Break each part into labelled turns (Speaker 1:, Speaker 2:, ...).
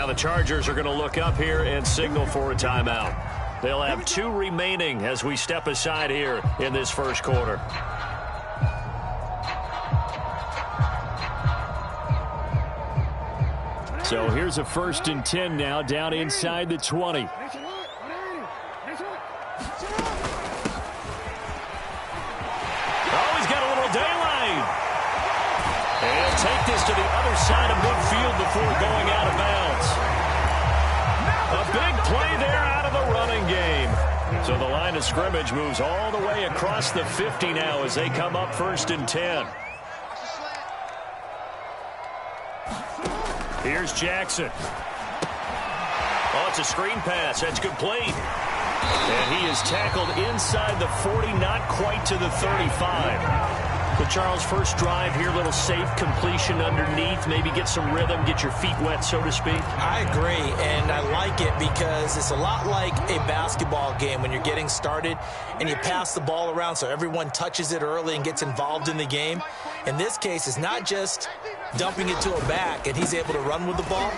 Speaker 1: now the Chargers are going to look up here and signal for a timeout. They'll have 2 remaining as we step aside here in this first quarter. So here's a 1st and 10 now, down inside the 20. Oh, he's got a little daylight. And he'll take this to the other side of midfield before going out of bounds. A big play there out of the running game. So the line of scrimmage moves all the way across the 50 now as they come up 1st and 10. Here's Jackson. Oh, it's a screen pass. That's complete. And he is tackled inside the 40, not quite to the 35. So, Charles, first drive here, little safe completion underneath. Maybe get some rhythm, get your feet wet, so to speak.
Speaker 2: I agree, and I like it because it's a lot like a basketball game when you're getting started and you pass the ball around so everyone touches it early and gets involved in the game. In this case, it's not just dumping it to a back and he's able to run with the ball,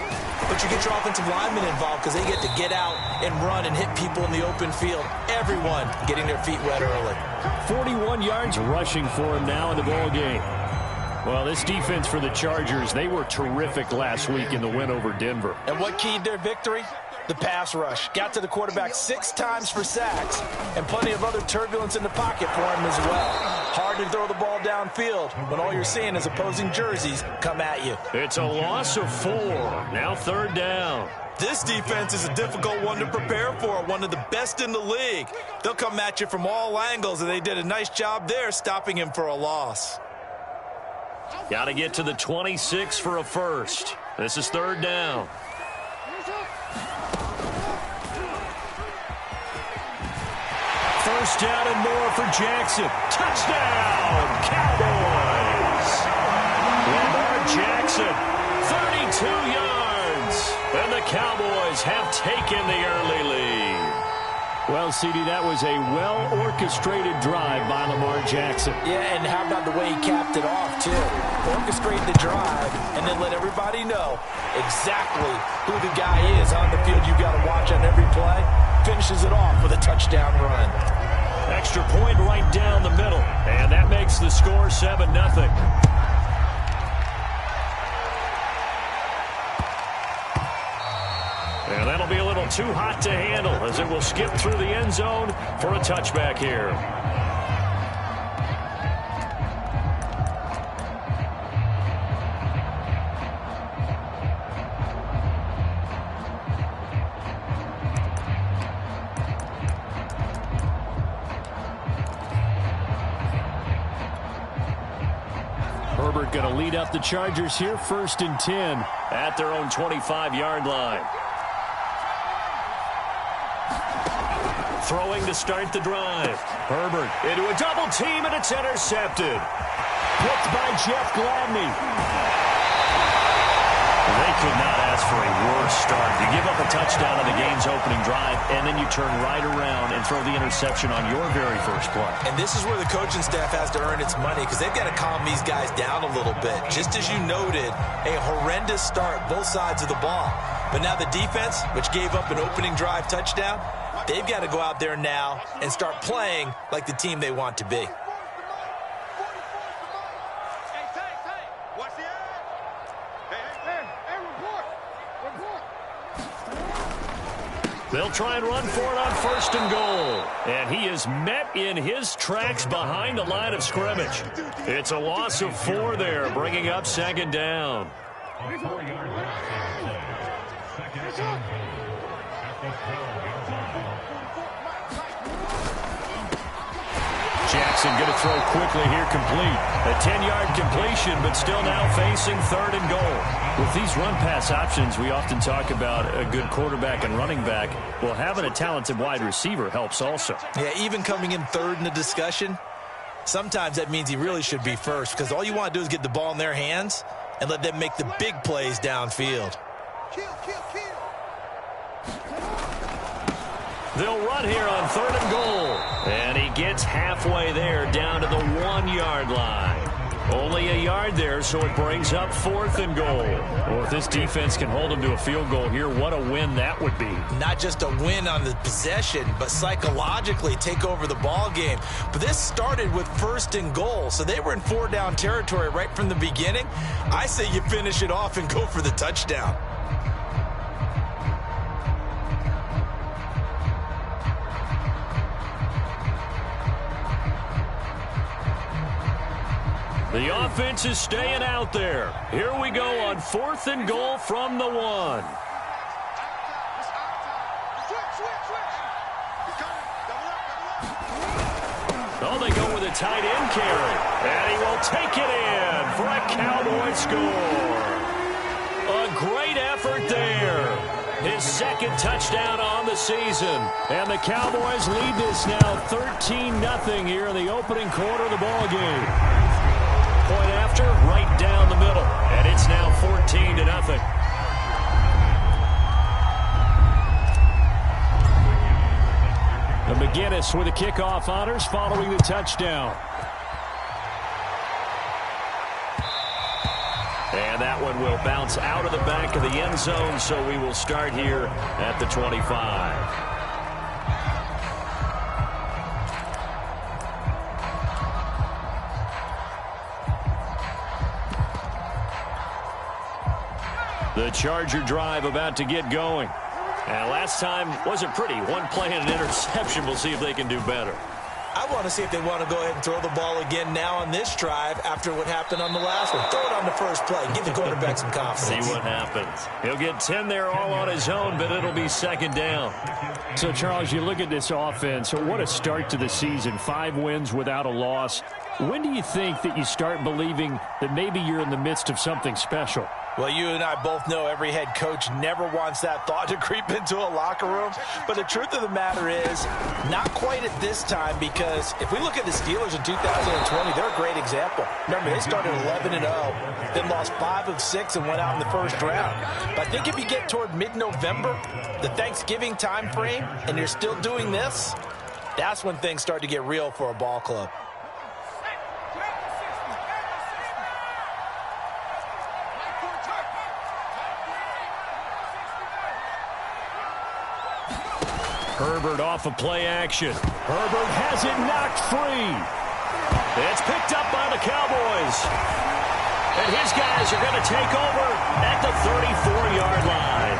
Speaker 2: but you get your offensive linemen involved because they get to get out and run and hit people in the open field. Everyone getting their feet wet early.
Speaker 1: 41 yards rushing for him now in the ball game. Well, this defense for the Chargers, they were terrific last week in the win over Denver.
Speaker 2: And what keyed their victory? The pass rush. Got to the quarterback 6 times for sacks and plenty of other turbulence in the pocket for him as well. Hard to throw the ball downfield when all you're seeing is opposing jerseys come at you.
Speaker 1: It's a loss of 4. Now 3rd down.
Speaker 2: This defense is a difficult one to prepare for, one of the best in the league. They'll come at you from all angles, and they did a nice job there stopping him for a loss.
Speaker 1: Got to get to the 26 for a first. This is 3rd down. First down and more for Jackson. Touchdown, Cowboys! Lamar Jackson, 32 yards. And the Cowboys have taken the early lead. Well, CD, that was a well-orchestrated drive by Lamar Jackson.
Speaker 2: Yeah, and how about the way he capped it off, too? Orchestrate the drive and then let everybody know exactly who the guy is on the field you've got to watch on every play. Finishes it off with a touchdown run.
Speaker 1: Extra point right down the middle. And that makes the score 7-0. And that'll be a little too hot to handle as it will skip through the end zone for a touchback here. Herbert going to lead up the Chargers here, 1st and 10 at their own 25-yard line. Throwing to start the drive. Herbert into a double team, and it's intercepted. Picked by Jeff Gladney. They could not ask for a worse start. You give up a touchdown on the game's opening drive, and then you turn right around and throw the interception on your very first play.
Speaker 2: And this is where the coaching staff has to earn its money because they've got to calm these guys down a little bit. Just as you noted, a horrendous start, both sides of the ball. But now the defense, which gave up an opening drive touchdown, they've got to go out there now and start playing like the team they want to be.
Speaker 1: They'll try and run for it on 1st and goal. And he is met in his tracks behind the line of scrimmage. It's a loss of 4 there, bringing up 2nd down. Jackson going to throw quickly here, complete. A 10-yard completion, but still now facing 3rd and goal. With these run-pass options, we often talk about a good quarterback and running back. Well, having a talented wide receiver helps also.
Speaker 2: Yeah, even coming in 3rd in the discussion, sometimes that means he really should be first because all you want to do is get the ball in their hands and let them make the big plays downfield.
Speaker 1: They'll run here on 3rd and goal. And he gets halfway there down to the 1-yard line. Only a yard there, so it brings up 4th and goal. Well, if this defense can hold them to a field goal here, what a win that would be.
Speaker 2: Not just a win on the possession, but psychologically take over the ball game. But this started with 1st and goal, so they were in 4-down territory right from the beginning. I say you finish it off and go for the touchdown.
Speaker 1: The offense is staying out there. Here we go on 4th and goal from the 1. Oh, they go with a tight end carry. And he will take it in for a Cowboy score. A great effort there. His 2nd touchdown on the season. And the Cowboys lead this now 13-0 here in the opening quarter of the ball game. Point after, right down the middle. And it's now 14-0. And McGinnis with the kickoff honors following the touchdown. And that one will bounce out of the back of the end zone, so we will start here at the 25. The Charger drive about to get going. And last time wasn't pretty. One play and an interception. We'll see if they can do better.
Speaker 2: I want to see if they want to go ahead and throw the ball again now on this drive after what happened on the last one. Throw it on the first play. Give the quarterback some confidence.
Speaker 1: See what happens. He'll get 10 there all on his own, but it'll be 2nd down.
Speaker 3: So, Charles, you look at this offense. What a start to the season. 5 wins without a loss. When do you think that you start believing that maybe you're in the midst of something special?
Speaker 2: Well, you and I both know every head coach never wants that thought to creep into a locker room. But the truth of the matter is, not quite at this time, because if we look at the Steelers in 2020, they're a great example. Remember, they started 11-0, then lost 5 of 6 and went out in the first round. But I think if you get toward mid-November, the Thanksgiving time frame, and you're still doing this, that's when things start to get real for a ball club.
Speaker 1: Herbert off of play action. Herbert has it knocked free. It's picked up by the Cowboys. And his guys are going to take over at the 34-yard line.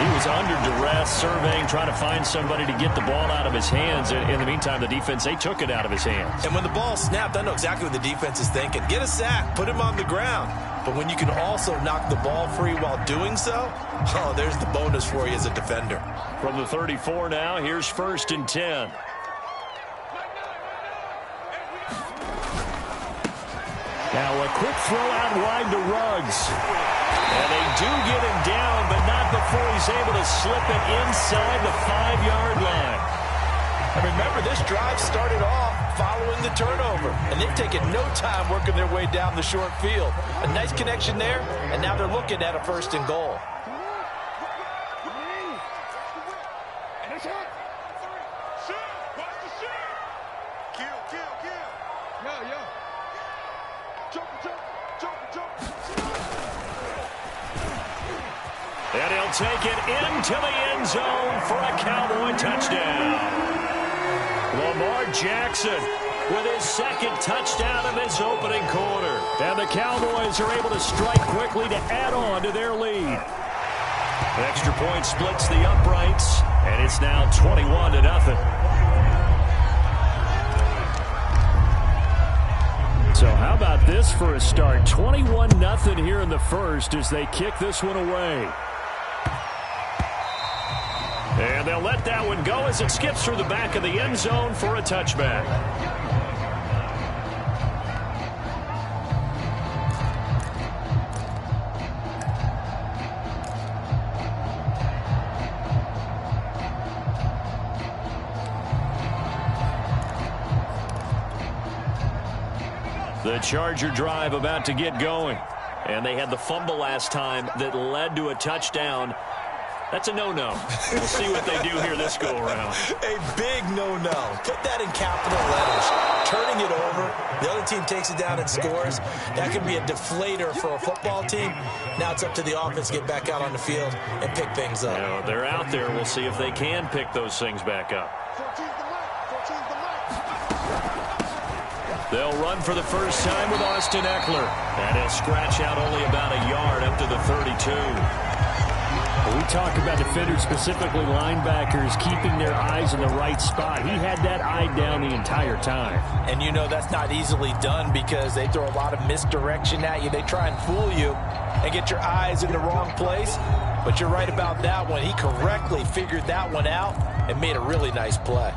Speaker 1: He was under duress, surveying, trying to find somebody to get the ball out of his hands. In the meantime, the defense, they took it out of his hands.
Speaker 2: And when the ball snapped, I know exactly what the defense is thinking. Get a sack, put him on the ground. But when you can also knock the ball free while doing so, oh, there's the bonus for you as a defender.
Speaker 1: From the 34 now, here's 1st and 10. Now a quick throw out wide to Ruggs. And they do get him down, but not before he's able to slip it inside the 5-yard line.
Speaker 2: And remember, this drive started off following the turnover, and they've taken no time working their way down the short field. A nice connection there, and now they're looking at a 1st and goal.
Speaker 1: And he'll take it into the end zone for a Cowboy touchdown. Lamar Jackson with his 2nd touchdown of this opening quarter. And the Cowboys are able to strike quickly to add on to their lead. An extra point splits the uprights, and it's now 21-0. So how about this for a start? 21-0 here in the first as they kick this one away. And they'll let that one go as it skips through the back of the end zone for a touchback. The Charger drive about to get going. And they had the fumble last time that led to a touchdown.
Speaker 3: That's a no-no. We'll see what they do here this go-around.
Speaker 2: A big no-no. Put that in capital letters. Turning it over, the other team takes it down and scores. That can be a deflator for a football team. Now it's up to the offense to get back out on the field and pick things up.
Speaker 3: They're out there. We'll see if they can pick those things back up. They'll run for the first time with Austin Eckler. And he'll scratch out only about a yard up to the 32.
Speaker 4: We talk about defenders, specifically linebackers, keeping their eyes in the right spot. He had that eye down the entire time.
Speaker 2: And you know that's not easily done because they throw a lot of misdirection at you. They try and fool you and get your eyes in the wrong place. But you're right about that one. He correctly figured that one out and made a really nice play.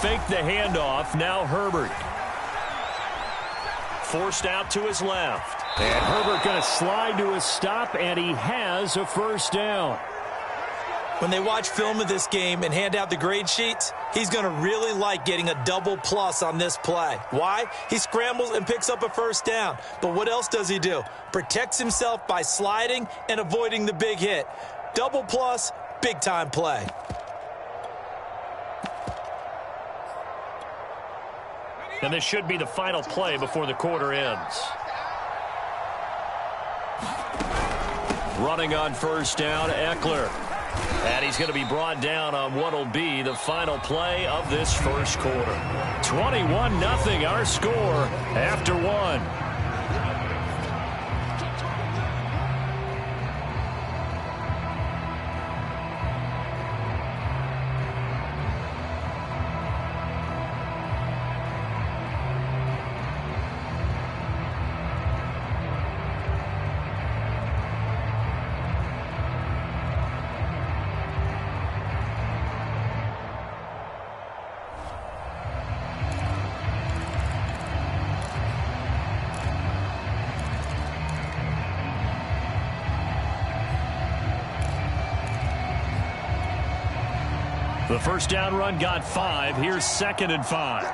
Speaker 3: Fake the handoff. Now Herbert. Forced out to his left.
Speaker 4: And Herbert going to slide to a stop, and he has a first down.
Speaker 2: When they watch film of this game and hand out the grade sheets, he's going to really like getting a double plus on this play. Why? He scrambles and picks up a first down. But what else does he do? Protects himself by sliding and avoiding the big hit. Double plus, big-time play.
Speaker 3: And this should be the final play before the quarter ends. Running on first down, Eckler. And he's going to be brought down on what will be the final play of this first quarter. 21-0 our score after one. The first down run got 5. Here's 2nd and 5.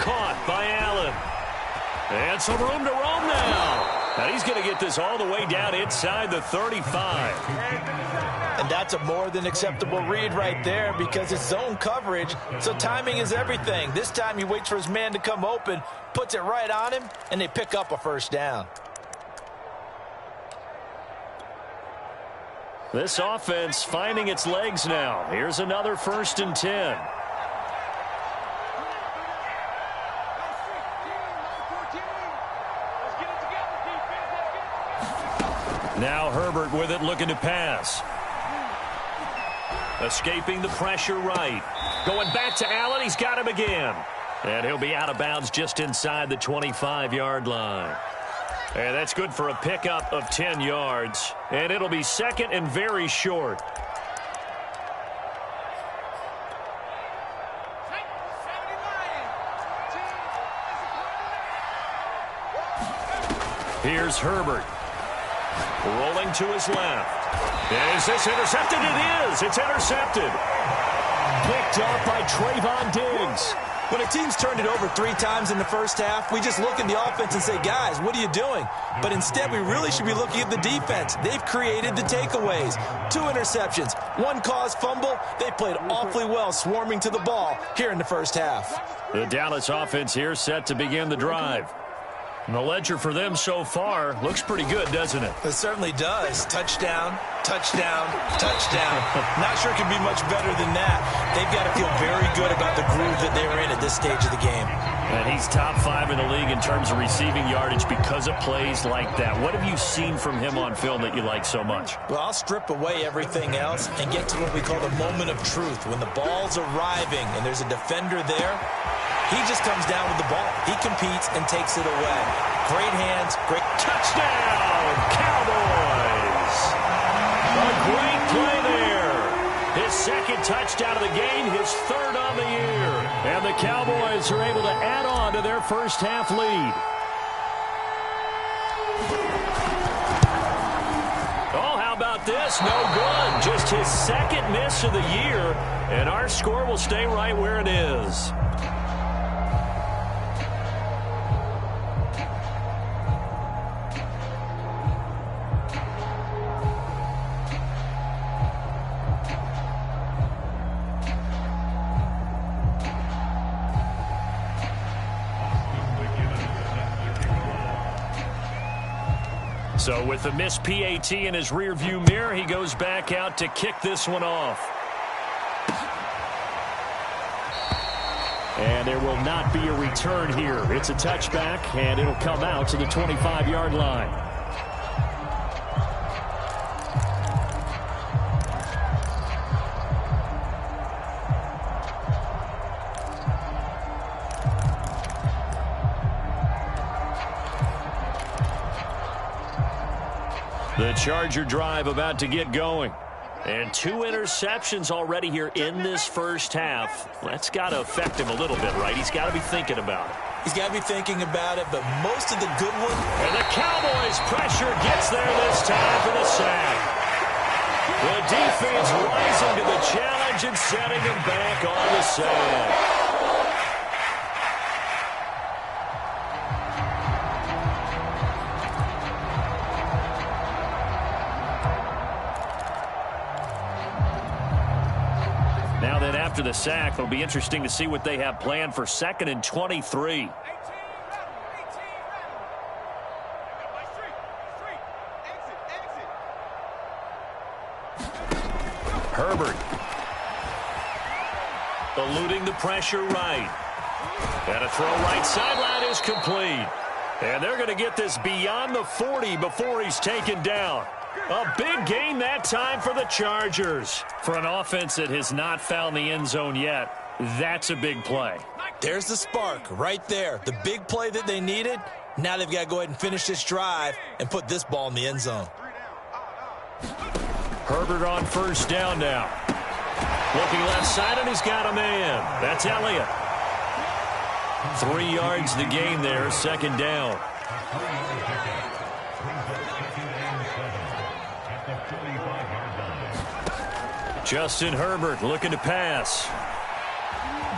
Speaker 3: Caught by Allen. And some room to roam now. And he's going to get this all the way down inside the 35.
Speaker 2: And that's a more than acceptable read right there because it's zone coverage, so timing is everything. This time he waits for his man to come open, puts it right on him, and they pick up a first down.
Speaker 3: This offense finding its legs now. Here's another 1st and 10. Now Herbert with it, looking to pass. Escaping the pressure right. Going back to Allen. He's got him again. And he'll be out of bounds just inside the 25-yard line. And that's good for a pickup of 10 yards. And it'll be 2nd and very short. Here's Herbert. Rolling to his left. Is this intercepted? It is. It's intercepted. Picked up by Trayvon Diggs.
Speaker 2: When a team's turned it over 3 times in the first half, we just look at the offense and say, guys, what are you doing? But instead, we really should be looking at the defense. They've created the takeaways. 2 interceptions, 1 caused fumble. They played awfully well swarming to the ball here in the first half.
Speaker 3: The Dallas offense here set to begin the drive. And the ledger for them so far looks pretty good, doesn't it?
Speaker 2: It certainly does. Touchdown, touchdown, touchdown. Not sure it can be much better than that. They've got to feel very good about the groove that they're in at this stage of the game.
Speaker 3: And he's top 5 in the league in terms of receiving yardage because of plays like that. What have you seen from him on film that you like so much?
Speaker 2: Well, I'll strip away everything else and get to what we call the moment of truth. When the ball's arriving and there's a defender there, he just comes down with the ball. He competes and takes it away. Great hands, great
Speaker 3: touchdown, Cowboys. second touchdown of the game, his third on the year.
Speaker 4: And the Cowboys are able to add on to their first half lead.
Speaker 3: Oh, how about this? No good. Just his second miss of the year, and our score will stay right where it is. So with the missed PAT in his rearview mirror, he goes back out to kick this one off.
Speaker 4: And there will not be a return here. It's a touchback, and it'll come out to the 25-yard line.
Speaker 3: The Charger drive about to get going. And 2 interceptions already here in this first half. That's got to affect him a little bit, right? He's got to be thinking about it.
Speaker 2: He's got to be thinking about it, but most of the good ones.
Speaker 3: And the Cowboys' pressure gets there this time for the sack. The defense rising to the challenge and setting him back on the sack. Now then, after the sack, it'll be interesting to see what they have planned for 2nd and 23. Herbert. Eluding the pressure right. And a throw right sideline is complete. And they're going to get this beyond the 40 before he's taken down. A big gain that time for the Chargers. For an offense that has not found the end zone yet, that's a big play.
Speaker 2: There's the spark right there. The big play that they needed. Now they've got to go ahead and finish this drive and put this ball in the end zone.
Speaker 3: Herbert on first down now. Looking left side, and he's got a man. That's Elliott. 3 yards the gain there, 2nd down. Justin Herbert looking to pass.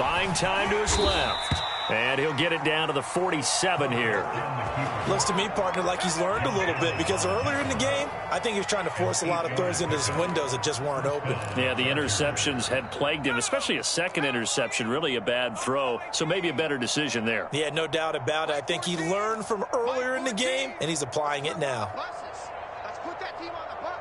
Speaker 3: Buying time to his left. And he'll get it down to the 47 here.
Speaker 2: Looks to me, partner, like he's learned a little bit, because earlier in the game, I think he was trying to force a lot of throws into his windows that just weren't open.
Speaker 3: Yeah, the interceptions had plagued him, especially a second interception, really a bad throw. So maybe a better decision there.
Speaker 2: Yeah, no doubt about it. I think he learned from earlier in the game, and he's applying it now.
Speaker 5: Let's put that team on the bus.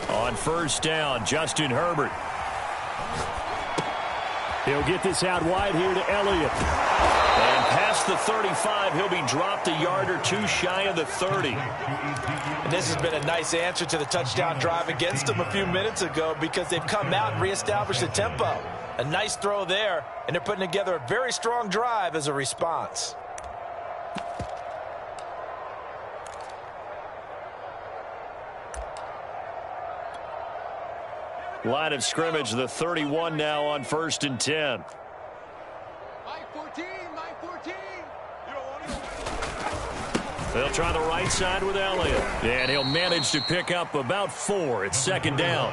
Speaker 3: On first down, Justin Herbert.
Speaker 4: He'll get this out wide here to Elliott.
Speaker 3: And past the 35, he'll be dropped a yard or 2 shy of the 30.
Speaker 2: And this has been a nice answer to the touchdown drive against them a few minutes ago, because they've come out and reestablished the tempo. A nice throw there, and they're putting together a very strong drive as a response.
Speaker 3: Line of scrimmage, the 31 now on 1st and 10.
Speaker 5: My 14.
Speaker 3: They'll try the right side with Elliott. And he'll manage to pick up about 4. It's 2nd down.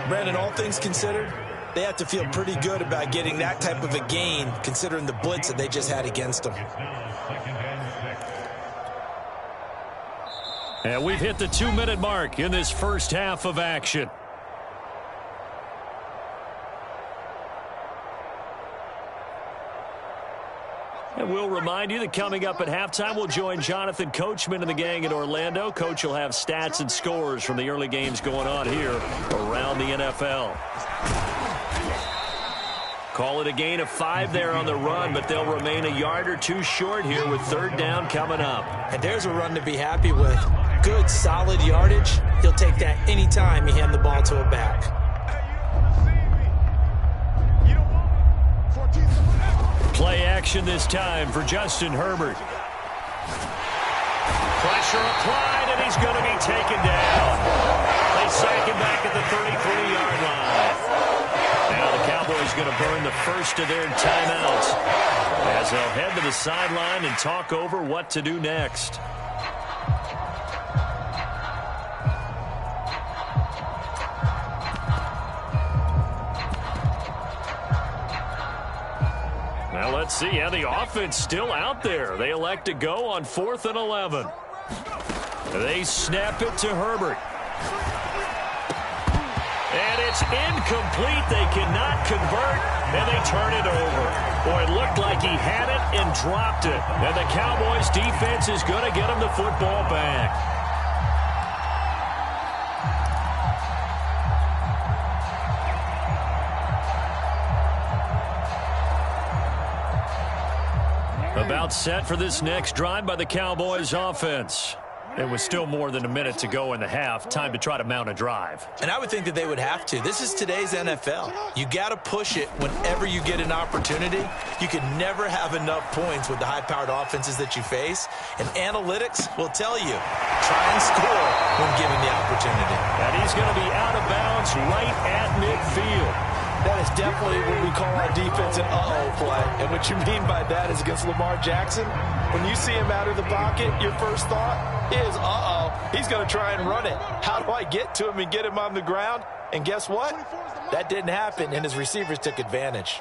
Speaker 2: Brandon, all things considered, they have to feel pretty good about getting that type of a gain, considering the blitz that they just had against them.
Speaker 3: And we've hit the 2-minute mark in this first half of action. And we'll remind you that coming up at halftime, we'll join Jonathan Coachman and the gang in Orlando. Coach will have stats and scores from the early games going on here around the NFL. Call it a gain of 5 there on the run, but they'll remain a yard or 2 short here with 3rd down coming up.
Speaker 2: And there's a run to be happy with. Good, solid yardage. He'll take that anytime you hand the ball to a back.
Speaker 3: Play action this time for Justin Herbert. Pressure applied, and he's going to be taken down. They sack him back at the 33-yard line. Now the Cowboys going to burn the first of their timeouts as they'll head to the sideline and talk over what to do next. Now let's see how the offense still out there. They elect to go on 4th and 11. They snap it to Herbert. And it's incomplete. They cannot convert, and they turn it over. Boy, it looked like he had it and dropped it. And the Cowboys defense is going to get him the football back. About set for this next drive by the Cowboys offense. It was still more than a minute to go in the half. Time to try to mount a drive.
Speaker 2: And I would think that they would have to. This is today's NFL. You got to push it whenever you get an opportunity. You can never have enough points with the high-powered offenses that you face. And analytics will tell you, try and score when given the opportunity.
Speaker 3: And he's going to be out of bounds right at midfield.
Speaker 6: That is definitely what we call our defense an uh-oh play. And what you mean by that is against Lamar Jackson, when you see him out of the pocket, your first thought is, uh-oh, he's going to try and run it. How do I get to him and get him on the ground? And guess what? That didn't happen, and his receivers took advantage.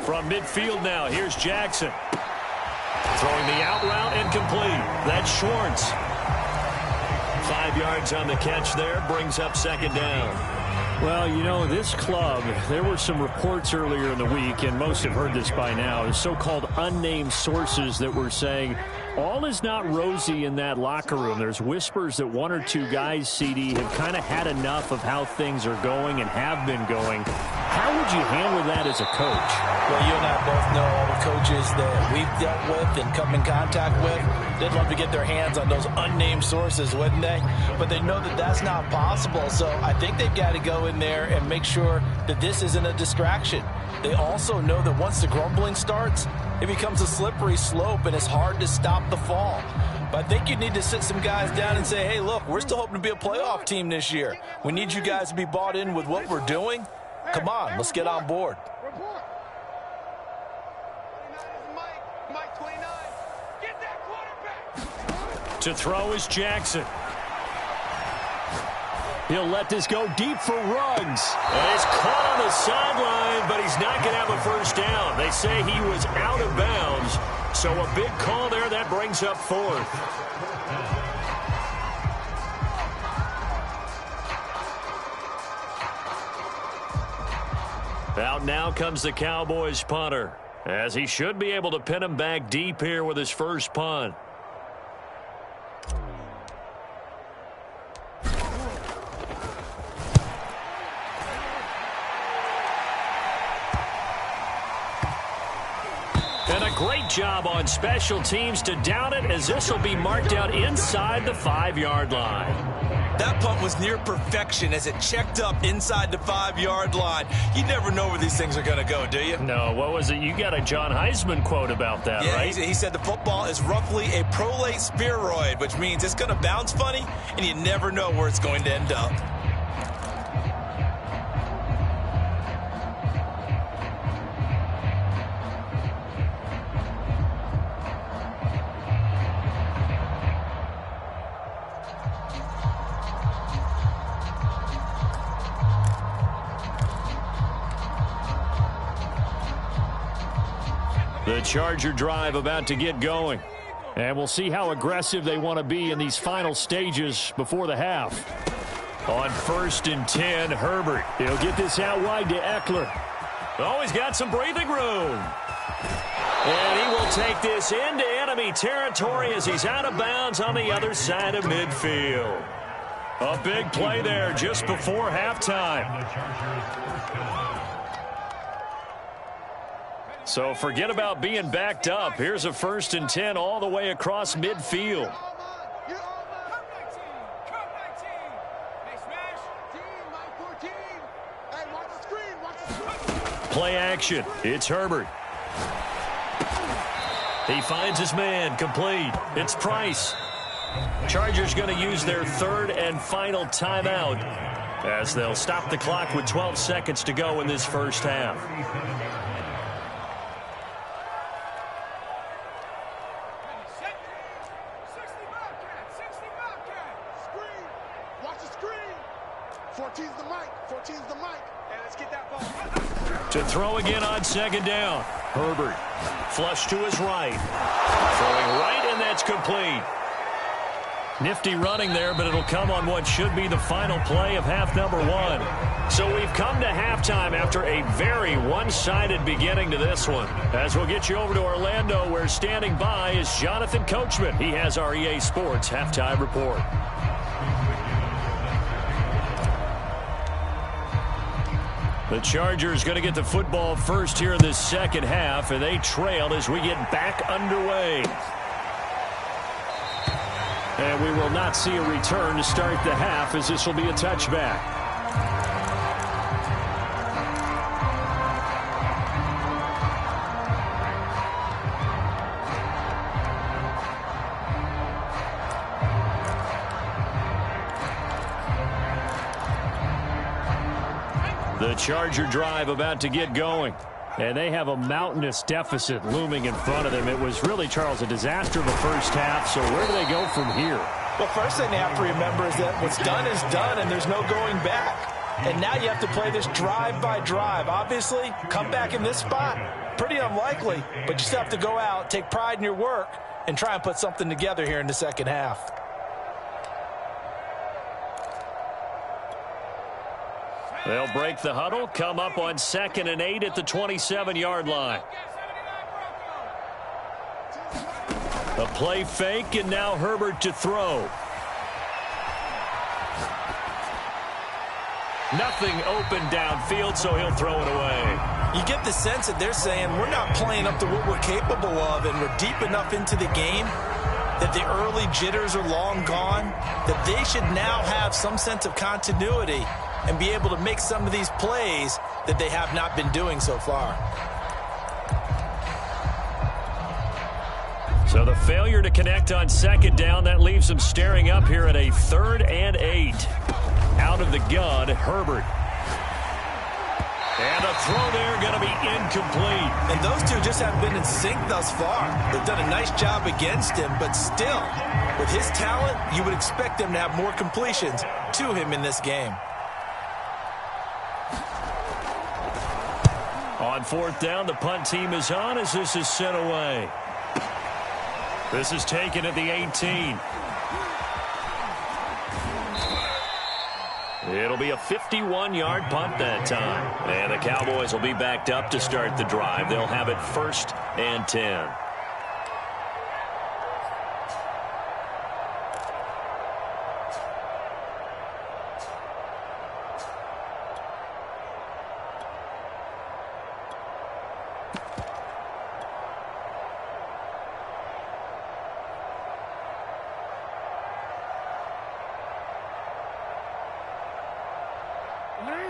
Speaker 3: From midfield now, here's Jackson. Throwing the out route incomplete. That's Schwartz. 5 yards on the catch there, brings up 2nd down.
Speaker 4: Well, you know, this club, there were some reports earlier in the week, and most have heard this by now, the so-called unnamed sources that were saying all is not rosy in that locker room. There's whispers that 1 or 2 guys, CD, have kind of had enough of how things are going and have been going. How would you handle that as a coach?
Speaker 6: Well, you and I both know all the coaches that we've dealt with and come in contact with. They'd love to get their hands on those unnamed sources, wouldn't they? But they know that that's not possible. So I think they've got to go in there and make sure that this isn't a distraction. They also know that once the grumbling starts, it becomes a slippery slope and it's hard to stop the fall. But I think you need to sit some guys down and say, hey, look, we're still hoping to be a playoff team this year. We need you guys to be bought in with what we're doing. Come on, let's get on board.
Speaker 3: To throw is Jackson. He'll let this go deep for Ruggs. And it's caught on the sideline, but he's not going to have a first down. They say he was out of bounds. So a big call there. That brings up 4th. Out now comes the Cowboys punter, as he should be able to pin him back deep here with his first punt. And a great job on special teams to down it, as this will be marked out inside the 5-yard line.
Speaker 2: That punt was near perfection as it checked up inside the 5-yard line. You never know where these things are going to go, do you?
Speaker 3: No, what was it? You got a John Heisman quote about that, right?
Speaker 2: He said the football is roughly a prolate spheroid, which means it's going to bounce funny, and you never know where it's going to end up.
Speaker 3: The Charger drive about to get going. And we'll see how aggressive they want to be in these final stages before the half. On 1st and 10, Herbert. He'll get this out wide to Eckler. Oh, he's got some breathing room. And he will take this into enemy territory as he's out of bounds on the other side of midfield. A big play there just before halftime. So forget about being backed up. Here's a 1st and 10 all the way across midfield. Play action. It's Herbert. He finds his man, complete. It's Price. Chargers going to use their third and final timeout as they'll stop the clock with 12 seconds to go in this first half. To throw again on second down. Herbert. Flush to his right. Throwing right, and that's complete. Nifty running there, but it'll come on what should be the final play of half number one. So we've come to halftime after a very one-sided beginning to this one. As we'll get you over to Orlando, where standing by is Jonathan Coachman. He has our EA Sports halftime report. The Chargers going to get the football first here in this second half, and they trail as we get back underway. And we will not see a return to start the half, as this will be a touchback. The Charger drive about to get going. And they have a mountainous deficit looming in front of them. It was really, Charles, a disaster in the first half. So where do they go from here?
Speaker 6: Well, first thing they have to remember is that what's done is done, and there's no going back. And now you have to play this drive by drive. Obviously, come back in this spot, pretty unlikely. But you still have to go out, take pride in your work, and try and put something together here in the second half.
Speaker 3: They'll break the huddle, come up on 2nd and 8 at the 27-yard line. A play fake, and now Herbert to throw. Nothing open downfield, so he'll throw it away.
Speaker 2: You get the sense that they're saying we're not playing up to what we're capable of, and we're deep enough into the game that the early jitters are long gone, that they should now have some sense of continuity and be able to make some of these plays that they have not been doing so far.
Speaker 3: So the failure to connect on 2nd down, that leaves them staring up here at a 3rd and 8. Out of the gun, Herbert. And a throw there going to be incomplete.
Speaker 2: And those two just haven't been in sync thus far. They've done a nice job against him, but still, with his talent, you would expect them to have more completions to him in this game.
Speaker 3: On 4th down, the punt team is on as this is sent away. This is taken at the 18. It'll be a 51-yard punt that time. And the Cowboys will be backed up to start the drive. They'll have it 1st and 10.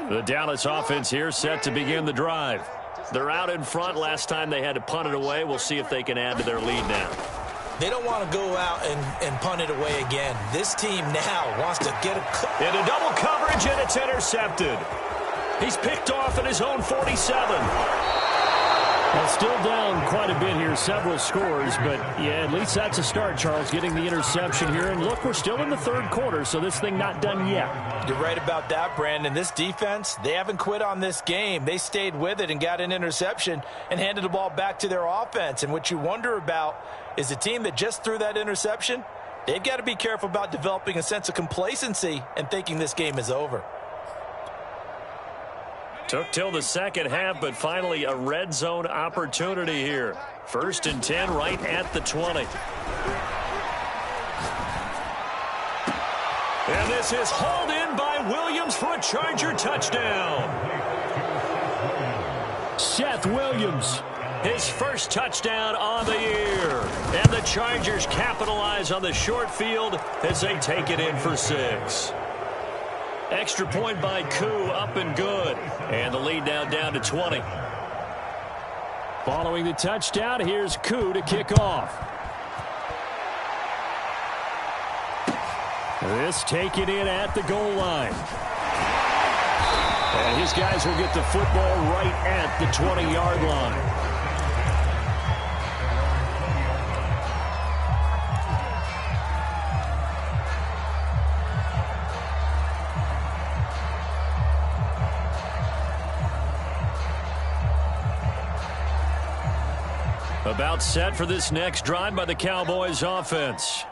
Speaker 3: The Dallas offense here set to begin the drive. They're out in front. Last time they had to punt it away. We'll see if they can add to their lead now.
Speaker 2: They don't want to go out and punt it away again. This team now wants to get
Speaker 3: into double coverage, and it's intercepted. He's picked off at his own 47.
Speaker 4: Well, still down quite a bit here, several scores, but yeah, at least that's a start, Charles, getting the interception here. And look, we're still in the 3rd quarter, so this thing not done yet.
Speaker 2: You're right about that, Brandon. This defense, they haven't quit on this game. They stayed with it and got an interception and handed the ball back to their offense. And what you wonder about is the team that just threw that interception, they've got to be careful about developing a sense of complacency and thinking this game is over.
Speaker 3: Took till the second half, but finally a red zone opportunity here. 1st and 10 right at the 20. And this is hauled in by Williams for a Charger touchdown.
Speaker 4: Seth Williams.
Speaker 3: His first touchdown on the year. And the Chargers capitalize on the short field as they take it in for 6. Extra point by Koo, up and good. And the lead now down to 20.
Speaker 4: Following the touchdown, here's Koo to kick off. This taken in at the goal line. And his guys will get the football right at the 20-yard line. About set for this next drive by the Cowboys offense.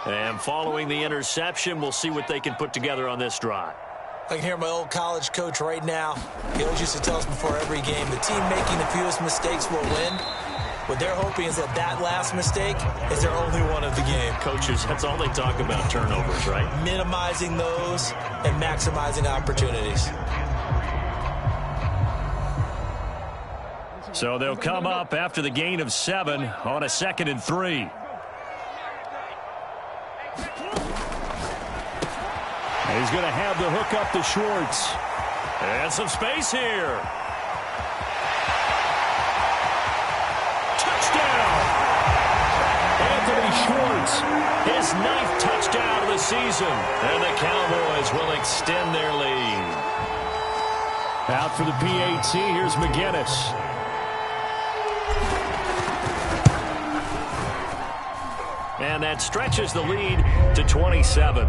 Speaker 4: And following the interception, we'll see what they can put together on this drive.
Speaker 2: I can hear my old college coach right now. He always used to tell us before every game, the team making the fewest mistakes will win. What they're hoping is that that last mistake is their only one of the game.
Speaker 3: Coaches, that's all they talk about, turnovers, right?
Speaker 2: Minimizing those and maximizing opportunities.
Speaker 4: So they'll come up after the gain of 7 on a 2nd and 3. He's going to have the hook up to Schwartz.
Speaker 3: And some space here.
Speaker 4: Touchdown! Anthony Schwartz, his 9th touchdown of the season.
Speaker 3: And the Cowboys will extend their lead.
Speaker 4: Out for the PAT, here's McGinnis.
Speaker 3: And that stretches the lead to 27.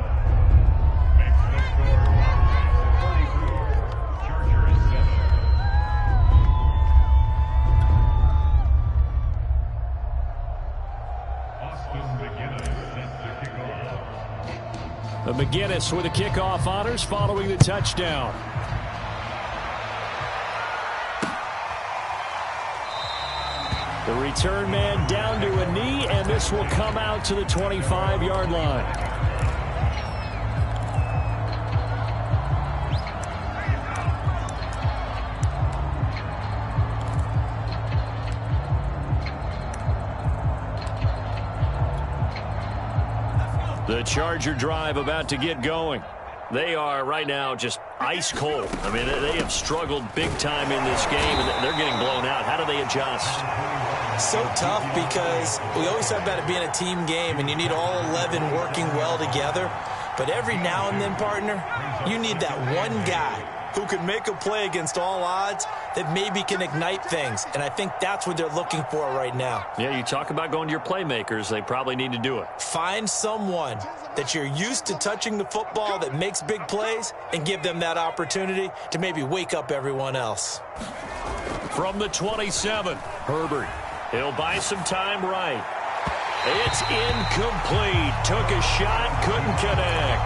Speaker 4: McGinnis with a kickoff honors following the touchdown. The return man down to a knee, and this will come out to the 25-yard line.
Speaker 3: The Charger drive about to get going. They are right now just ice cold. I mean, they have struggled big time in this game, and they're getting blown out. How do they adjust?
Speaker 2: So tough because we always talk about it being a team game, and you need all 11 working well together. But every now and then, partner, you need that one guy who can make a play against all odds that maybe can ignite things. And I think that's what they're looking for right now.
Speaker 3: Yeah, you talk about going to your playmakers. They probably need to do it.
Speaker 2: Find someone that you're used to touching the football that makes big plays and give them that opportunity to maybe wake up everyone else.
Speaker 3: From the 27, Herbert. He'll buy some time right. It's incomplete. Took a shot, couldn't connect.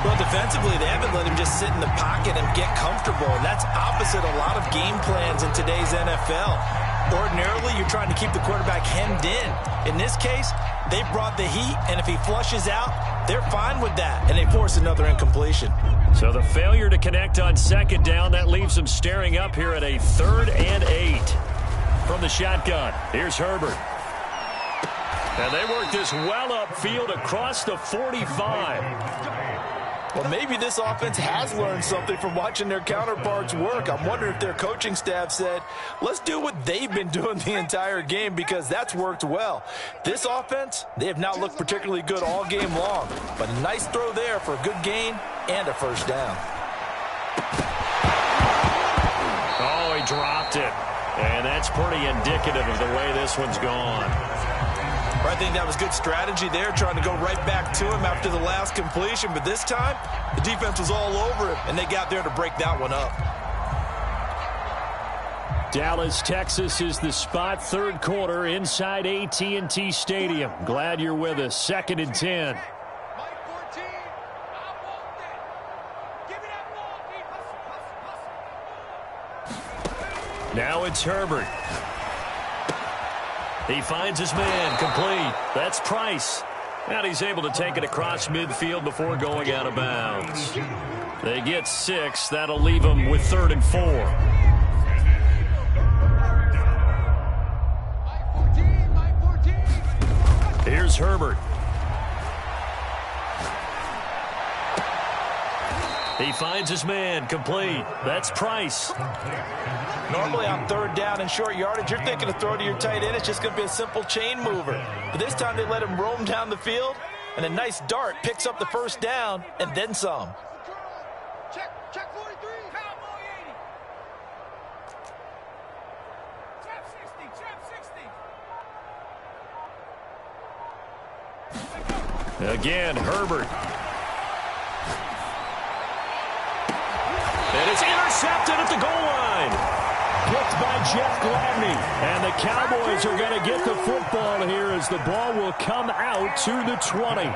Speaker 2: Well, defensively, they haven't let him just sit in the pocket and get comfortable, and that's opposite a lot of game plans in today's NFL. Ordinarily, you're trying to keep the quarterback hemmed in. In this case, they brought the heat, and if he flushes out, they're fine with that, and they force another incompletion.
Speaker 3: So the failure to connect on 2nd down, that leaves them staring up here at a 3rd and 8. From the shotgun, here's Herbert. And they work this well upfield across the 45.
Speaker 6: Well, maybe this offense has learned something from watching their counterparts work. I'm wondering if their coaching staff said, let's do what they've been doing the entire game, because that's worked well. This offense, they have not looked particularly good all game long, but a nice throw there for a good gain and a 1st down.
Speaker 3: Oh, he dropped it. And that's pretty indicative of the way this one's gone.
Speaker 6: I think that was good strategy there, trying to go right back to him after the last completion. But this time, the defense was all over him, and they got there to break that one up.
Speaker 4: Dallas, Texas is the spot. 3rd quarter inside AT&T Stadium. Glad you're with us. 2nd and 10. Now it's Herbert.
Speaker 3: He finds his man, complete. That's Price. And he's able to take it across midfield before going out of bounds. They get 6. That'll leave them with 3rd and 4. Here's Herbert. He finds his man, complete. That's Price.
Speaker 6: Normally on third down and short yardage, you're thinking to throw to your tight end. It's just going to be a simple chain mover. But this time they let him roam down the field, and a nice dart picks up the first down and then some.
Speaker 5: Check 43. Cowboy 80. Trap 60.
Speaker 3: Again, Herbert. And it's intercepted at the goal line. Picked by Jeff Gladney. And the Cowboys are going to get the football here as the ball will come out to the 20.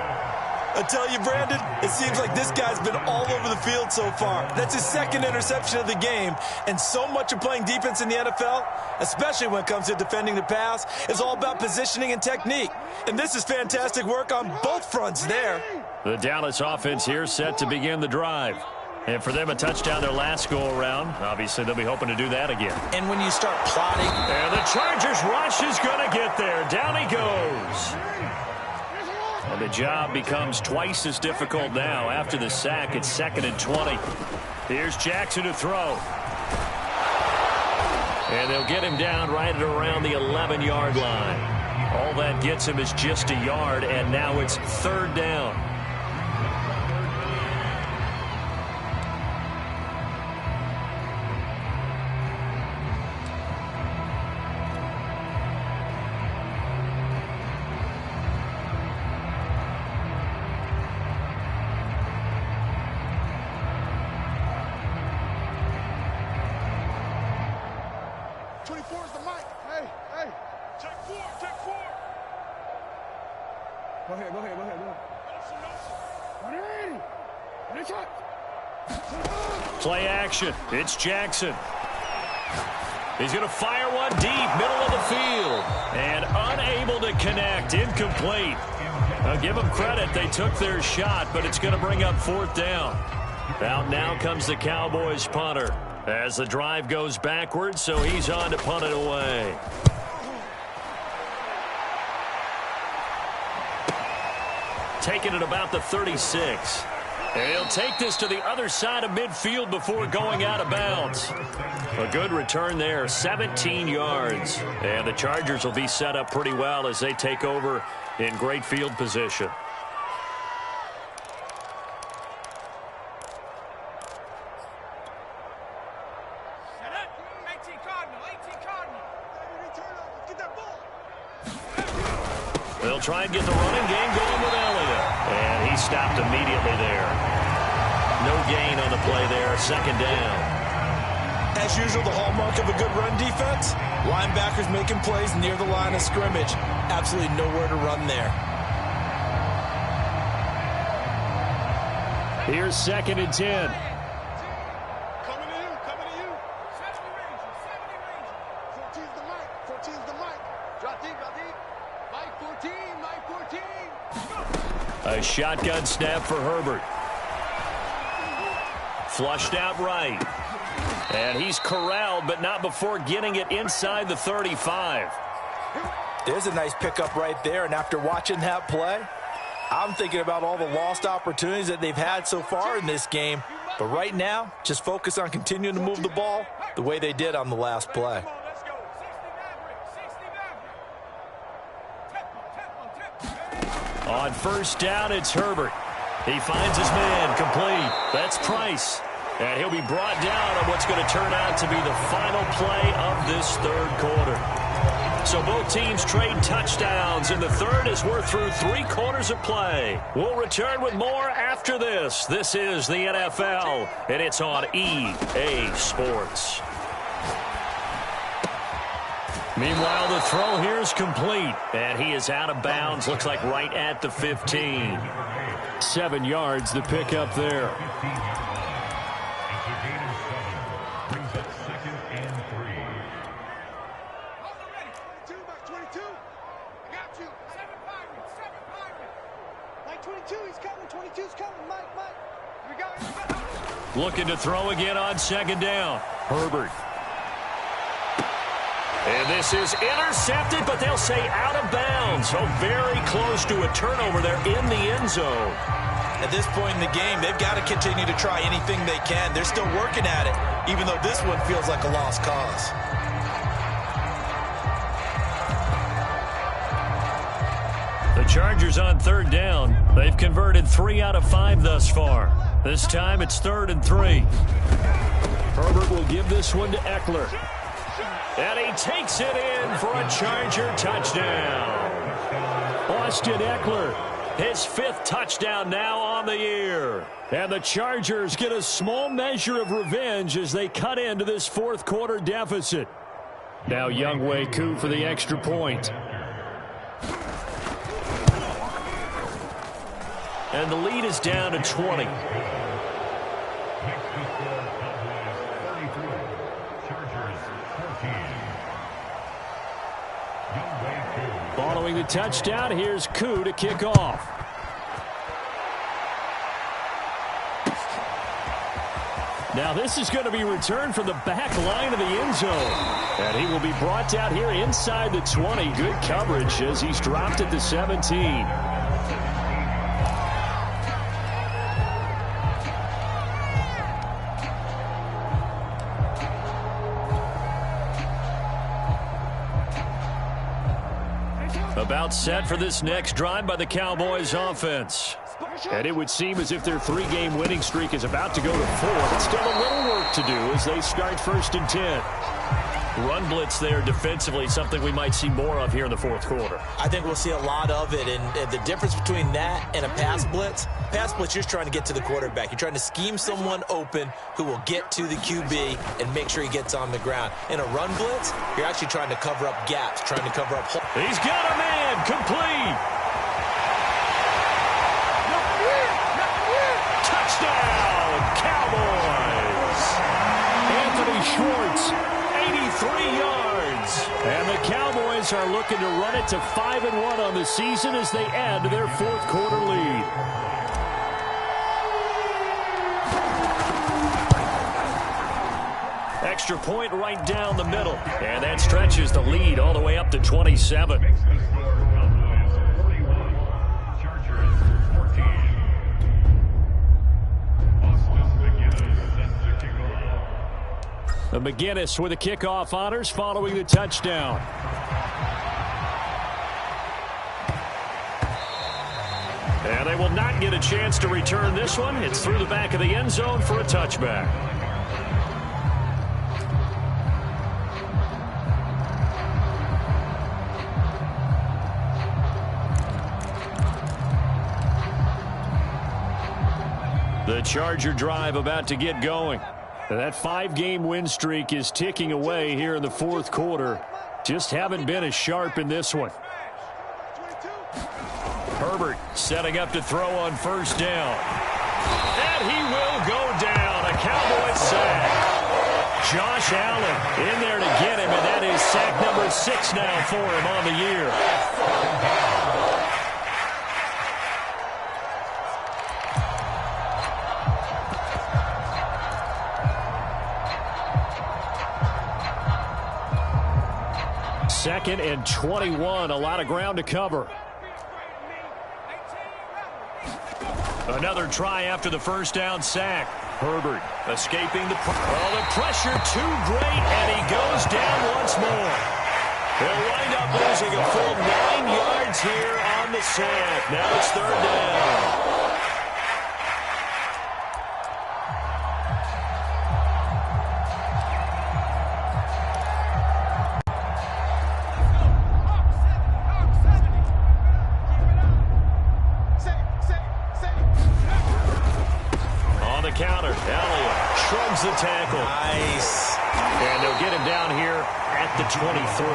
Speaker 7: I tell you, Brandon, it seems like this guy's been all over the field so far. That's his second interception of the game. And so much of playing defense in the NFL, especially when it comes to defending the pass, is all about positioning and technique. And this is fantastic work on both fronts there.
Speaker 3: The Dallas offense here set to begin the drive. And for them, a touchdown their last go-around. Obviously, they'll be hoping to do that again.
Speaker 2: And when you start plotting.
Speaker 3: And the Chargers rush is going to get there. Down he goes. And the job becomes twice as difficult now. After the sack, it's 2nd and 20. Here's Jackson to throw. And they'll get him down right at around the 11-yard line. All that gets him is just a yard, and now it's 3rd down.
Speaker 5: Go ahead.
Speaker 3: Play action. It's Jackson. He's going to fire one deep, middle of the field. And unable to connect. Incomplete. I'll give them credit. They took their shot, but it's going to bring up 4th down. Out now comes the Cowboys punter as the drive goes backwards, so he's on to punt it away. Taking it about the 36. And he'll take this to the other side of midfield before going out of bounds. A good return there, 17 yards. And the Chargers will be set up pretty well as they take over in great field position. They'll try and get the running game going with Elliott. And he stopped immediately there. No gain on the play there. 2nd down.
Speaker 7: As usual, the hallmark of a good run defense, linebackers making plays near the line of scrimmage. Absolutely nowhere to run there.
Speaker 3: Here's 2nd and 10.
Speaker 5: Coming to you. 70 Ranger. 14's the mic. 14's the mic. Drop deep. Mike 14.
Speaker 3: A shotgun snap for Herbert. Flushed out right. And he's corralled, but not before getting it inside the 35.
Speaker 6: There's a nice pickup right there, and after watching that play, I'm thinking about all the lost opportunities that they've had so far in this game. But right now, just focus on continuing to move the ball the way they did on the last play.
Speaker 3: On 1st down, it's Herbert. He finds his man, complete. That's Price. And he'll be brought down on what's going to turn out to be the final play of this 3rd quarter. So both teams trade touchdowns in the 3rd as we're through 3 quarters of play. We'll return with more after this. This is the NFL, and it's on EA Sports. Meanwhile, the throw here is complete, and he is out of bounds. Looks like right at the 15. 7 yards to pick up there. Looking to throw again on 2nd down. Herbert. And this is intercepted, but they'll say out of bounds. So very close to a turnover there in the end zone.
Speaker 6: At this point in the game, they've got to continue to try anything they can. They're still working at it, even though this one feels like a lost cause.
Speaker 3: The Chargers on third down. They've converted 3 out of 5 thus far. This time it's 3rd and 3.
Speaker 4: Herbert will give this one to Eckler.
Speaker 3: And he takes it in for a Charger touchdown.
Speaker 4: Austin Eckler,
Speaker 3: his 5th touchdown now on the year.
Speaker 4: And the Chargers get a small measure of revenge as they cut into this 4th quarter deficit. Now Younghoe Koo for the extra point.
Speaker 3: And the lead is down to 20.
Speaker 4: Following the touchdown, here's Koo to kick off. Now this is going to be returned from the back line of the end zone. And he will be brought down here inside the 20. Good coverage as he's dropped at the 17.
Speaker 3: About set for this next drive by the Cowboys offense.
Speaker 4: And it would seem as if their 3-game winning streak is about to go to 4. But still a little work to do as they start 1st and 10.
Speaker 3: Run blitz there defensively, something we might see more of here in the 4th quarter.
Speaker 2: I think we'll see a lot of it. And the difference between that and a pass blitz, you're trying to get to the quarterback. You're trying to scheme someone open who will get to the QB and make sure he gets on the ground. In a run blitz, you're actually trying to cover up gaps, trying to cover up holes.
Speaker 3: He's got a man complete. Touchdown, Cowboys.
Speaker 4: Anthony Schwartz,
Speaker 3: 83 yards.
Speaker 4: And the Cowboys are looking to run it to 5-1 on the season as they add to their 4th quarter lead.
Speaker 3: Extra point right down the middle. And that stretches the lead all the way up to 27.
Speaker 4: McGinnis with the kickoff honors following the touchdown.
Speaker 3: And they will not get a chance to return this one. It's through the back of the end zone for a touchback. The Charger drive about to get going.
Speaker 4: That 5-game win streak is ticking away here in the 4th quarter. Just haven't been as sharp in this one.
Speaker 3: Herbert setting up to throw on 1st down. And he will go down. A Cowboys sack. Josh Allen in there to get him, and that is sack number 6 now for him on the year.
Speaker 4: Second and 21, a lot of ground to cover.
Speaker 3: Another try after the 1st down sack. Herbert escaping the pressure too great, and he goes down once more. He'll wind up losing a full 9 yards here on the sack. Now it's 3rd down. Counter. Elliott shrugs the tackle.
Speaker 2: Nice.
Speaker 3: And they'll get him down here at the 23.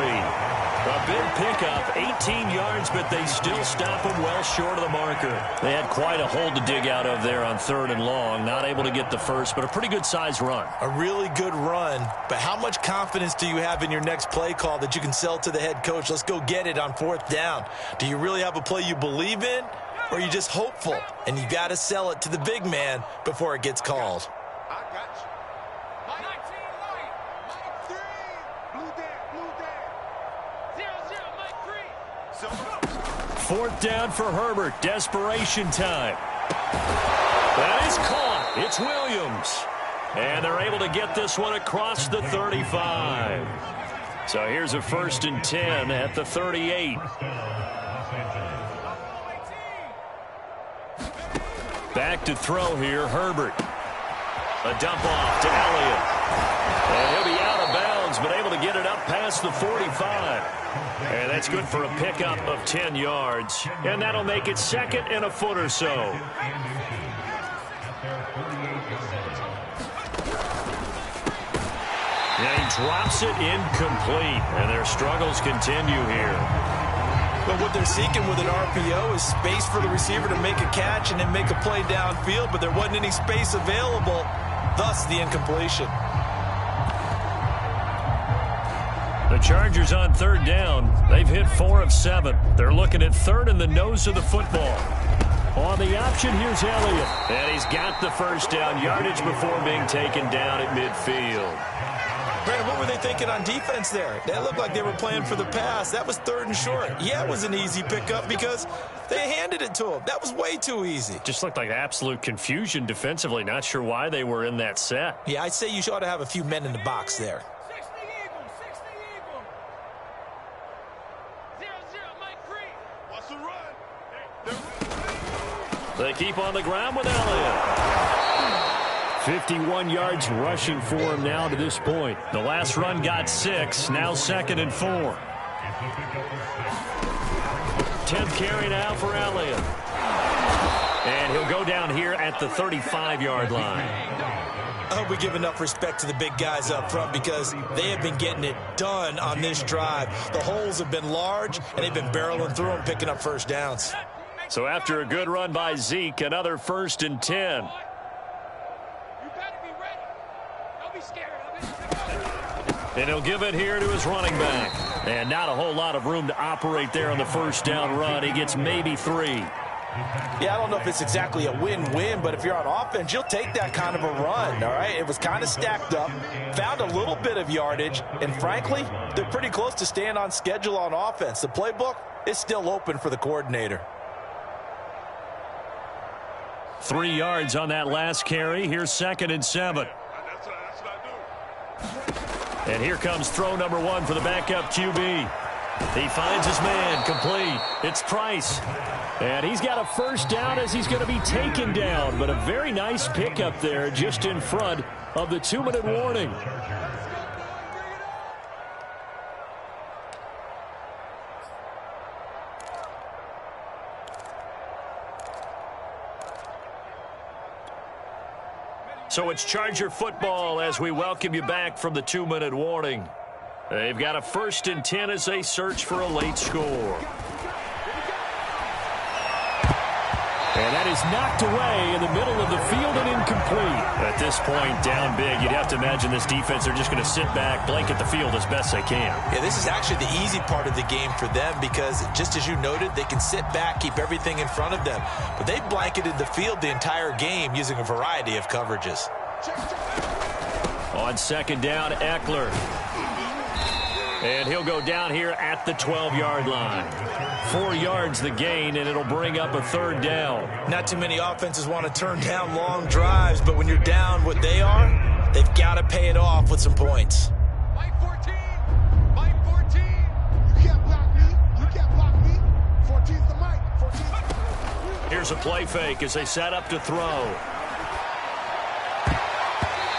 Speaker 3: A big pickup, 18 yards, but they still stop him well short of the marker. They had quite a hole to dig out of there on 3rd and long. Not able to get the first, but a pretty good size run.
Speaker 2: A really good run, but how much confidence do you have in your next play call that you can sell to the head coach? Let's go get it on 4th down. Do you really have a play you believe in? Or are you just hopeful, and you got to sell it to the big man before it gets called?
Speaker 5: I got you. Mike 3. Blue Dan. 0-0, Mike 3.
Speaker 3: 4th down for Herbert. Desperation time. That is caught. It's Williams. And they're able to get this one across the 35. So here's a 1st and 10 at the 38. Back to throw here, Herbert. A dump off to Elliott. And he'll be out of bounds, but able to get it up past the 45. And that's good for a pickup of 10 yards. And that'll make it 2nd and a foot or so. And he drops it incomplete. And their struggles continue here.
Speaker 6: But what they're seeking with an RPO is space for the receiver to make a catch and then make a play downfield, but there wasn't any space available, thus the incompletion.
Speaker 3: The Chargers on 3rd down. They've hit 4 of 7. They're looking at 3rd in the nose of the football.
Speaker 4: On the option, here's Elliott.
Speaker 3: And he's got the 1st down yardage before being taken down at midfield.
Speaker 6: Brandon, what were they thinking on defense there? That looked like they were playing for the pass. That was 3rd and short. Yeah, it was an easy pickup because they handed it to him. That was way too easy.
Speaker 3: Just looked like absolute confusion defensively. Not sure why they were in that set.
Speaker 6: Yeah, I'd say you ought to have a few men in the box there.
Speaker 5: 60 Eagle, 0-0, Mike Green. What's the run?
Speaker 3: They keep on the ground with Elliott.
Speaker 4: 51 yards rushing for him now to this point.
Speaker 3: The last run got 6. Now 2nd and 4. 10th carry now for Elliott. And he'll go down here at the 35-yard line.
Speaker 6: I hope we give enough respect to the big guys up front because they have been getting it done on this drive. The holes have been large, and they've been barreling through them, picking up 1st downs.
Speaker 3: So after a good run by Zeke, another 1st and 10. And he'll give it here to his running back. And not a whole lot of room to operate there on the 1st down run. He gets maybe 3.
Speaker 6: Yeah, I don't know if it's exactly a win-win, but if you're on offense, you'll take that kind of a run, all right? It was kind of stacked up, found a little bit of yardage, and frankly, they're pretty close to staying on schedule on offense. The playbook is still open for the coordinator.
Speaker 3: 3 yards on that last carry. Here's 2nd and 7. And here comes throw number 1 for the backup QB. He finds his man, complete. It's Price.
Speaker 4: And he's got a 1st down as he's going to be taken down. But a very nice pickup there just in front of the 2-minute warning.
Speaker 3: So it's Charger football as we welcome you back from the 2-minute warning. They've got a 1st and 10 as they search for a late score.
Speaker 4: And that is knocked away in the middle of the field and incomplete.
Speaker 3: At this point, down big, you'd have to imagine this defense, they're just going to sit back, blanket the field as best they can.
Speaker 6: Yeah, this is actually the easy part of the game for them because, just as you noted, they can sit back, keep everything in front of them. But they've blanketed the field the entire game using a variety of coverages.
Speaker 3: On 2nd down, Eckler. And he'll go down here at the 12-yard line. 4 yards the gain, and it'll bring up a 3rd down.
Speaker 6: Not too many offenses want to turn down long drives, but when you're down what they are, they've got to pay it off with some points.
Speaker 5: Mike 14. Mike 14. You can't block me. You can't block me. 14's the mic. 14.
Speaker 3: Here's a play fake as they set up to throw.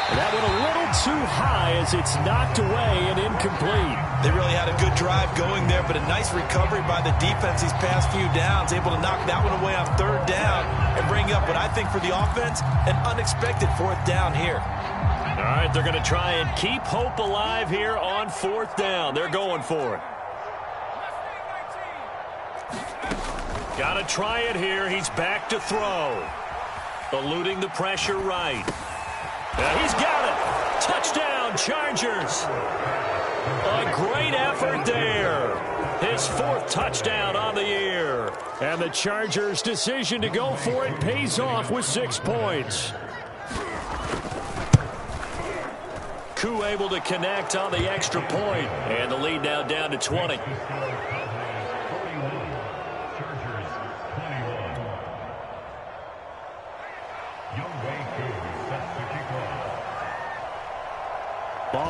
Speaker 4: And that went a little too high as it's knocked away and incomplete.
Speaker 6: They really had a good drive going there, but a nice recovery by the defense these past few downs, able to knock that one away on 3rd down and bring up what I think for the offense, an unexpected 4th down here.
Speaker 3: All right, they're going to try and keep hope alive here on 4th down. They're going for it. Got to try it here. He's back to throw. Eluding the pressure right. He's got it. Touchdown, Chargers. A great effort there. His 4th touchdown on the year.
Speaker 4: And the Chargers' decision to go for it pays off with 6 points.
Speaker 3: Koo able to connect on the extra point. And the lead now down to 20.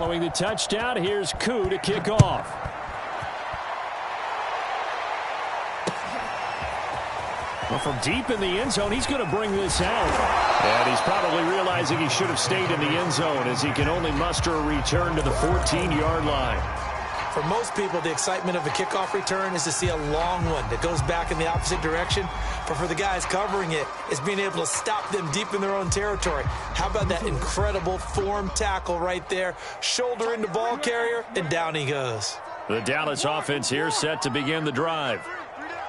Speaker 4: Following the touchdown, here's Koo to kick off. Well, from deep in the end zone, he's going to bring this out. And he's probably realizing he should have stayed in the end zone as he can only muster a return to the 14-yard line.
Speaker 2: For most people, the excitement of a kickoff return is to see a long one that goes back in the opposite direction. But for the guys covering it, it's being able to stop them deep in their own territory. How about that incredible form tackle right there? Shoulder into ball carrier, and down he goes.
Speaker 3: The Dallas offense here set to begin the drive.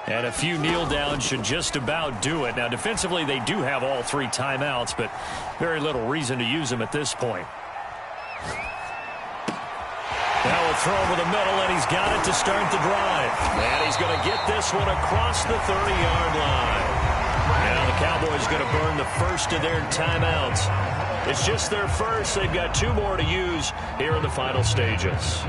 Speaker 3: And a few kneel downs should just about do it. Now, defensively, they do have all 3 timeouts, but very little reason to use them at this point. Now a throw over the middle, and he's got it to start the drive. And he's going to get this one across the 30-yard line. Now the Cowboys going to burn the first of their timeouts. It's just their first. They've got 2 more to use here in the final stages.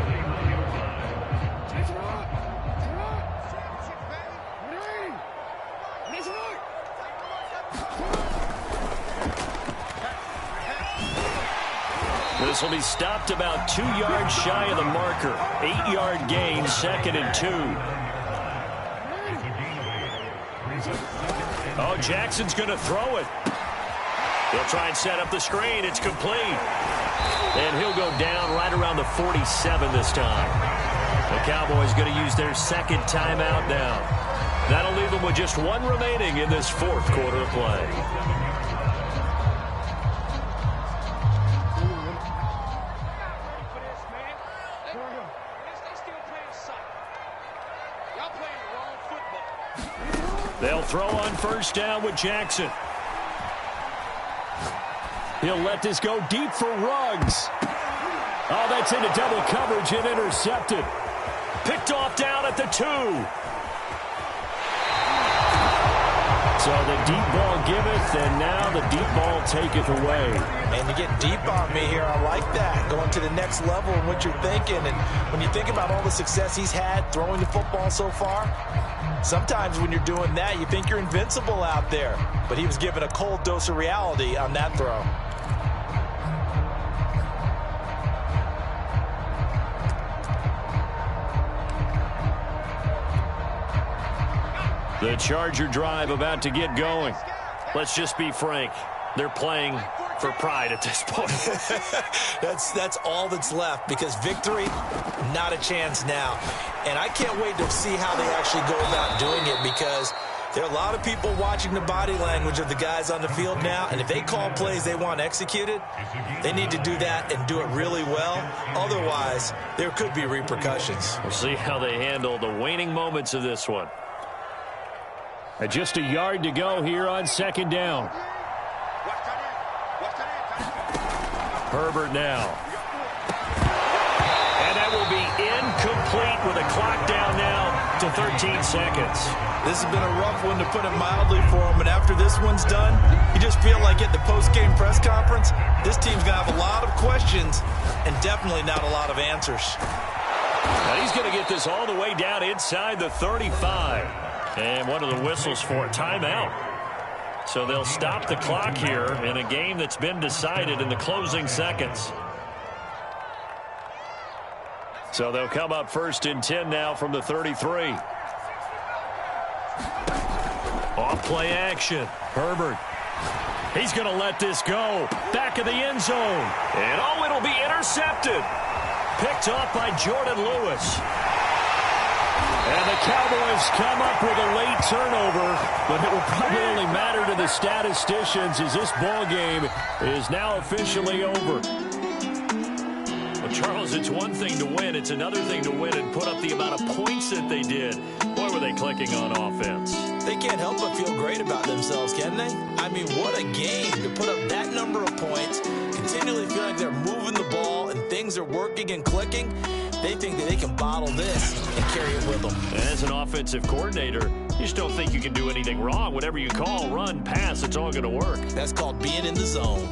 Speaker 3: This will be stopped about 2 yards shy of the marker. 8-yard gain, 2nd and 2. Oh, Jackson's going to throw it. He'll try and set up the screen. It's complete. And he'll go down right around the 47 this time. The Cowboys going to use their 2nd timeout now. That'll leave them with just 1 remaining in this 4th quarter of play. They'll throw on first down with Jackson.
Speaker 4: He'll let this go deep for Ruggs. Oh, that's into double coverage and intercepted.
Speaker 3: Picked off down at the 2.
Speaker 4: So the deep ball giveth, and now the deep ball taketh away.
Speaker 2: And you get deep on me here. I like that. Going to the next level in what you're thinking. And when you think about all the success he's had throwing the football so far, sometimes when you're doing that, you think you're invincible out there. But he was given a cold dose of reality on that throw.
Speaker 3: The Charger drive about to get going. Let's just be frank. They're playing for pride at this point.
Speaker 2: That's all that's left, because victory, not a chance now. And I can't wait to see how they actually go about doing it, because there are a lot of people watching the body language of the guys on the field now, and if they call plays they want executed, they need to do that and do it really well. Otherwise, there could be repercussions.
Speaker 3: We'll see how they handle the waning moments of this one.
Speaker 4: And just a yard to go here on 2nd down.
Speaker 3: Herbert now. And that will be incomplete with a clock down now to 13 seconds.
Speaker 2: This has been a rough one, to put it mildly, for him. And after this one's done, you just feel like at the post-game press conference, this team's going to have a lot of questions and definitely not a lot of answers.
Speaker 3: Now he's going to get this all the way down inside the 35. And one of the whistles for a timeout. So they'll stop the clock here in a game that's been decided in the closing seconds. So they'll come up 1st and 10 now from the 33. Off play action. Herbert. He's going to let this go. Back of the end zone. And oh, it'll be intercepted. Picked off by Jordan Lewis.
Speaker 4: And the Cowboys come up with a late turnover, but it will probably only matter to the statisticians as this ball game is now officially over.
Speaker 3: Well, Charles, it's one thing to win. It's another thing to win and put up the amount of points that they did. Boy, were they clicking on offense.
Speaker 2: They can't help but feel great about themselves, can they? I mean, what a game to put up that number of points, continually feel like they're moving the ball and things are working and clicking. They think that they can bottle this and carry it with them.
Speaker 3: As an offensive coordinator, you just don't think you can do anything wrong. Whatever you call, run, pass, it's all going to work.
Speaker 2: That's called being in the zone.